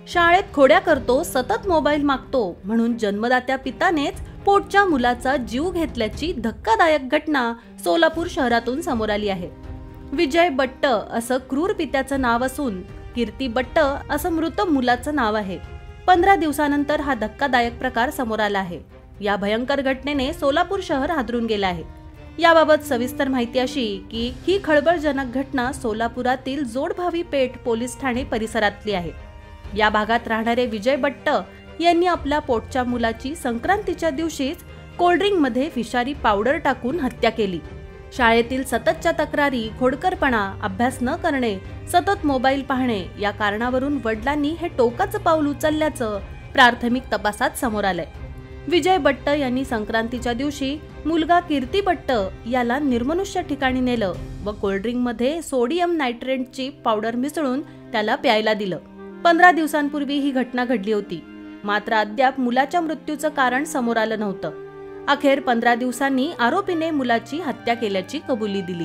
शाळेत खोड्या करतो, सतत मोबाईल मागतो म्हणून जन्मदात्या पितानेच पोटच्या मुलाचा जीव घेतल्याची धक्कादायक घटना सोलापूर शहरातून समोर आली आहे। विजय बट्ट असं क्रूर पित्याचं नाव असून कीर्ती बट्ट असं मृत मुलाचं नाव आहे। 15 दिवसानंतर हा धक्कादायक प्रकार समोर आला आहे। या भयंकर घटनेने सोलापूर शहर हादरून गेले आहे। याबाबत सविस्तर माहिती अशी की ही खळबळजनक घटना सोलापुरातील जोडभावी पेठ पोलीस ठाणे परिसरातली आहे। या भागात राहणारे विजय बट्ट यांनी आपल्या पोटच्या मुलाची संक्रांतीच्या दिवशीच कोल्ड्रिंक मध्ये विषारी पावडर टाकून हत्या केली। शाळेतील सततच्या तक्रारी, खोडकरपणा, अभ्यास न करणे, सतत मोबाईल पाहणे या कारणावरून वडिलांनी हे टोकाचं पाऊल उचलल्याचं प्राथमिक तपासात समोर आलंय। विजय बट्ट यांनी संक्रांतीच्या दिवशी मुलगा कीर्ती बट्ट याला निर्मनुष्य ठिकाणी नेलं व कोल्ड्रिंक मध्ये सोडियम नायट्रेटची पावडर मिसळून त्याला प्यायला दिलं। 15 दिवसांपूर्वी ही घटना घडली होती, मात्र अद्याप मुलाच्या मृत्यूचं कारण समोर आलं नव्हतं। अखेर 15 दिवसांनी आरोपीने मुलाची हत्या केल्याची कबुली दिली।